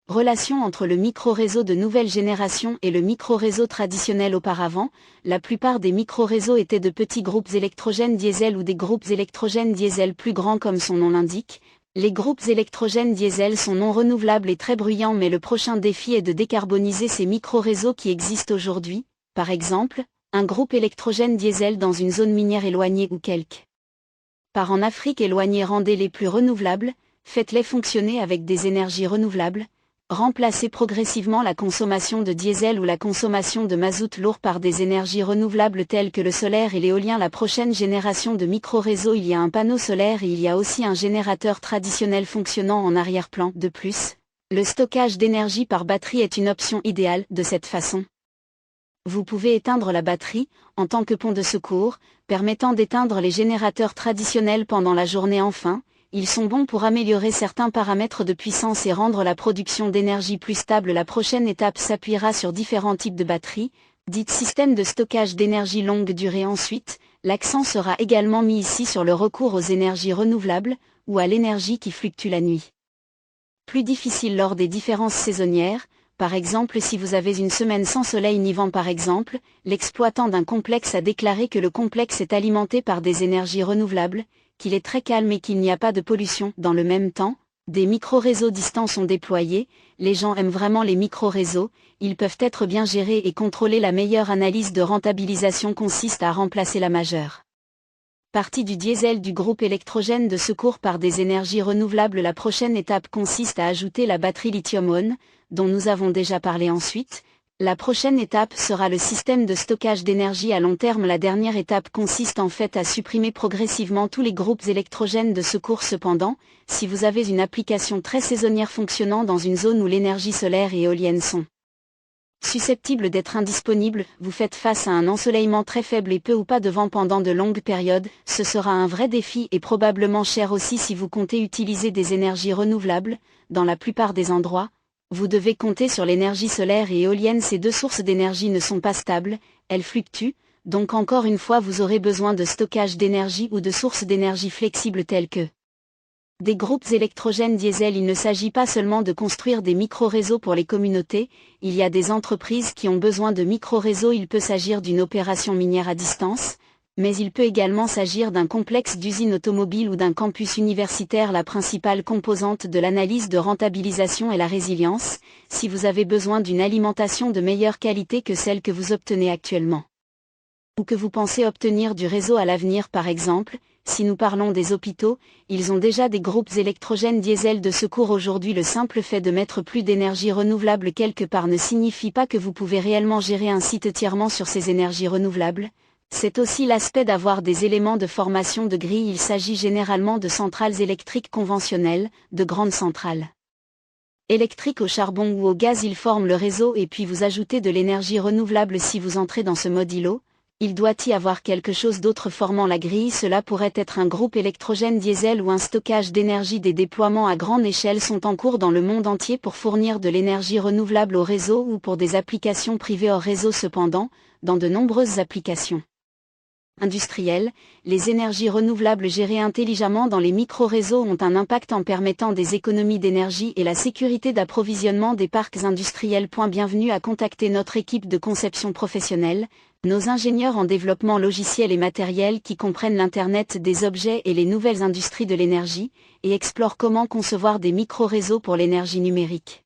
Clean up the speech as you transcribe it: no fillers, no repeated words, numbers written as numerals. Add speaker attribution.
Speaker 1: Relation entre le micro-réseau de nouvelle génération et le micro-réseau traditionnel. Auparavant, la plupart des micro-réseaux étaient de petits groupes électrogènes diesel ou des groupes électrogènes diesel plus grands comme son nom l'indique. Les groupes électrogènes diesel sont non renouvelables et très bruyants, mais le prochain défi est de décarboniser ces micro-réseaux qui existent aujourd'hui. Par exemple, un groupe électrogène diesel dans une zone minière éloignée ou quelque part en Afrique éloignée. Rendez-les plus renouvelables, faites-les fonctionner avec des énergies renouvelables. Remplacez progressivement la consommation de diesel ou la consommation de mazout lourd par des énergies renouvelables telles que le solaire et l'éolien. La prochaine génération de micro-réseaux, il y a un panneau solaire et il y a aussi un générateur traditionnel fonctionnant en arrière-plan. De plus, le stockage d'énergie par batterie est une option idéale. De cette façon, vous pouvez éteindre la batterie, en tant que pont de secours, permettant d'éteindre les générateurs traditionnels pendant la journée. Enfin, ils sont bons pour améliorer certains paramètres de puissance et rendre la production d'énergie plus stable. La prochaine étape s'appuiera sur différents types de batteries, dites systèmes de stockage d'énergie longue durée. Ensuite, l'accent sera également mis ici sur le recours aux énergies renouvelables, ou à l'énergie qui fluctue la nuit. Plus difficile lors des différences saisonnières. Par exemple, si vous avez une semaine sans soleil ni vent par exemple, l'exploitant d'un complexe a déclaré que le complexe est alimenté par des énergies renouvelables, qu'il est très calme et qu'il n'y a pas de pollution. Dans le même temps, des micro-réseaux distants sont déployés. Les gens aiment vraiment les micro-réseaux, ils peuvent être bien gérés et contrôlés. La meilleure analyse de rentabilisation consiste à remplacer la majeure partie du diesel du groupe électrogène de secours par des énergies renouvelables. La prochaine étape consiste à ajouter la batterie lithium-ion, dont nous avons déjà parlé. Ensuite, la prochaine étape sera le système de stockage d'énergie à long terme. La dernière étape consiste en fait à supprimer progressivement tous les groupes électrogènes de secours. Cependant, si vous avez une application très saisonnière fonctionnant dans une zone où l'énergie solaire et éolienne sont susceptibles d'être indisponibles, vous faites face à un ensoleillement très faible et peu ou pas de vent pendant de longues périodes, ce sera un vrai défi et probablement cher aussi si vous comptez utiliser des énergies renouvelables. Dans la plupart des endroits, vous devez compter sur l'énergie solaire et éolienne. Ces deux sources d'énergie ne sont pas stables, elles fluctuent, donc encore une fois vous aurez besoin de stockage d'énergie ou de sources d'énergie flexibles telles que des groupes électrogènes diesel. Il ne s'agit pas seulement de construire des micro-réseaux pour les communautés, il y a des entreprises qui ont besoin de micro-réseaux. Il peut s'agir d'une opération minière à distance, mais il peut également s'agir d'un complexe d'usines automobiles ou d'un campus universitaire. La principale composante de l'analyse de rentabilisation est la résilience. Si vous avez besoin d'une alimentation de meilleure qualité que celle que vous obtenez actuellement, ou que vous pensez obtenir du réseau à l'avenir par exemple, si nous parlons des hôpitaux, ils ont déjà des groupes électrogènes diesel de secours aujourd'hui. Le simple fait de mettre plus d'énergie renouvelable quelque part ne signifie pas que vous pouvez réellement gérer un site entièrement sur ces énergies renouvelables. C'est aussi l'aspect d'avoir des éléments de formation de grille. Il s'agit généralement de centrales électriques conventionnelles, de grandes centrales électriques au charbon ou au gaz. Ils forment le réseau et puis vous ajoutez de l'énergie renouvelable. Si vous entrez dans ce mode îlot, il doit y avoir quelque chose d'autre formant la grille. Cela pourrait être un groupe électrogène diesel ou un stockage d'énergie. Des déploiements à grande échelle sont en cours dans le monde entier pour fournir de l'énergie renouvelable au réseau ou pour des applications privées hors réseau. Cependant, dans de nombreuses applications industrielles, les énergies renouvelables gérées intelligemment dans les micro-réseaux ont un impact en permettant des économies d'énergie et la sécurité d'approvisionnement des parcs industriels. Bienvenue à contacter notre équipe de conception professionnelle, nos ingénieurs en développement logiciel et matériel qui comprennent l'Internet des objets et les nouvelles industries de l'énergie, et explorent comment concevoir des micro-réseaux pour l'énergie numérique.